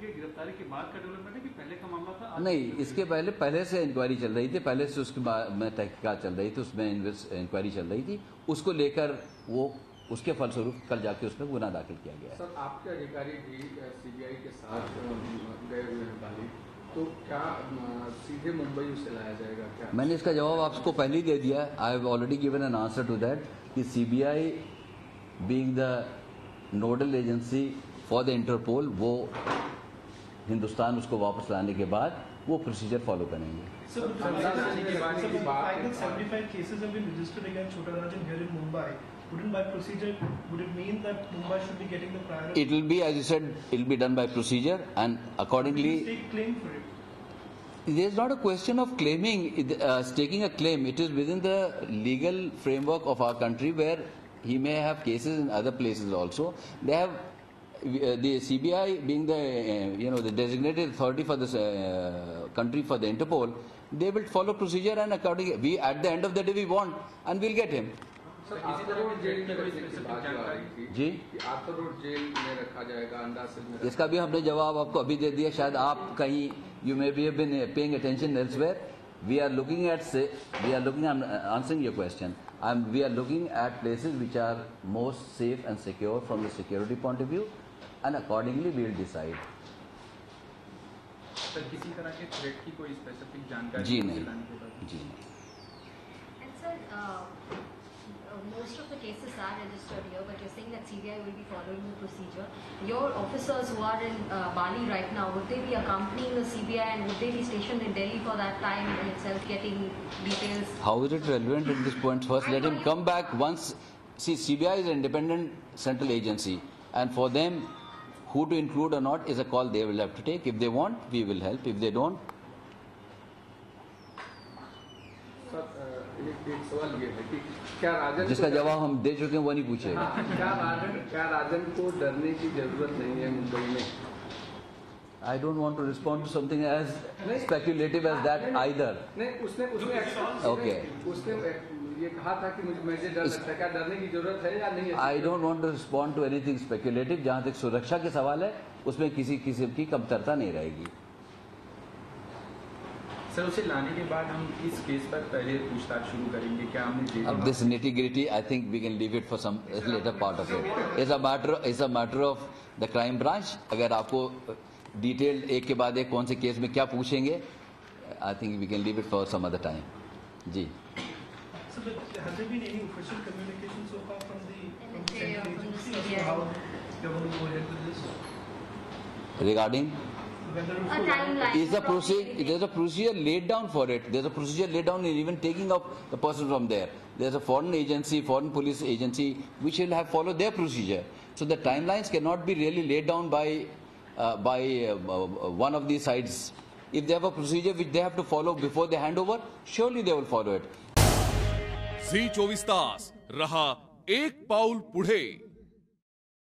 की गिरफ्तारी के बाद का डेवलपमेंट है कि पहले का मामला था? नहीं, इसके पहले से इंक्वायरी चल रही थी, पहले से उसके में तहकीकात चल रही थी, उसमें इंक्वायरी चल रही थी, उसको लेकर वो उसके फलस्वरूप कल जाके उसमें गुना दाखिल किया गया है। सर, आपके अधिकारी भी सीबीआई के साथ गए हुए हैं बाली, तो क्या सीधे मुंबई उसे लाया जाएगा क्या? मैंने इसका जवाब आपको पहले ही दे दिया है। I have already given an answer to that कि CBI being the nodal agency for the Interpol, वो हिंदुस्तान उसको वापस लाने के बाद वो प्रोसीजर फॉलो करेंगे। So, the fact that 75 cases have been registered against Chhota Rajan here in Mumbai, wouldn't by procedure, would it mean that Mumbai should be getting the priority? It will be, as you said, it will be done by procedure, and accordingly. Take claim for it. There is not a question of claiming, staking a claim. It is within the legal framework of our country, where he may have cases in other places also. They have. The CBI being the the designated authority for this country for the Interpol, they will follow procedure, and accordingly, we at the end of the day we want and we'll get him. Sir, Arthur Road jail में रखने की बात आ रही थी जी, Arthur Road jail में रखा जाएगा, अंदाज में। इसका भी हमने जवाब आपको अभी दे दिया। शायद आप कहीं you may be have been paying attention elsewhere. We are looking at I'm answering your question. We are looking at places which are most safe and secure from the security point of view, and accordingly we will decide. Sir, किसी तरह के threat की कोई specific जानकारी जी नहीं, जी नहीं। And sir, most of the cases are registered here, but you're saying that CBI will be following the procedure. Your officers who are in Bali right now, would they be accompanying the CBI, and would they be stationed in Delhi for that time in itself, getting details? How is it relevant at this point? First, let him come back once. See, CBI is an independent central agency, and for them, who to include or not is a call they will have to take. If they want, we will help. If they don't. Sir, एक सवाल ये है कि क्या राजन, जिसका जवाब हम दे चुके हैं वो नहीं पूछेगा। क्या राजन को डरने की जरूरत नहीं है मुंबई में? I don't want to respond to something as speculative as that either. नहीं, उसने Okay. उसने ये कहा था कि मुझे डर लगता है, क्या डरने की जरूरत है या नहीं है? I don't want to respond to anything speculative. जहाँ तक सुरक्षा के सवाल है, उसमें किसी किस्म की कमतरता नहीं रहेगी। सर, उसे लाने के बाद हम इस केस पर पहले पूछताछ शुरू करेंगे क्या? हमने अब this nitty-gritty, I think we can leave it for some later part of it. It's a matter of the crime branch. अगर आपको detailed एक के बाद एक कौन से केस में क्या पूछेंगे, I think we can leave it for some other time. Ji. So, has there been any official communication so far from the central agency as to how you're going to go ahead with this? Regarding? A timeline. There's a procedure laid down for it. There's a procedure laid down in even taking up the person from there. There's a foreign agency, foreign police agency, which will have followed their procedure. So the timelines cannot be really laid down by one of these sides. If they have a procedure which they have to follow before they hand over, surely they will follow it. झी 24 तास रहा एक पाऊल पुढे।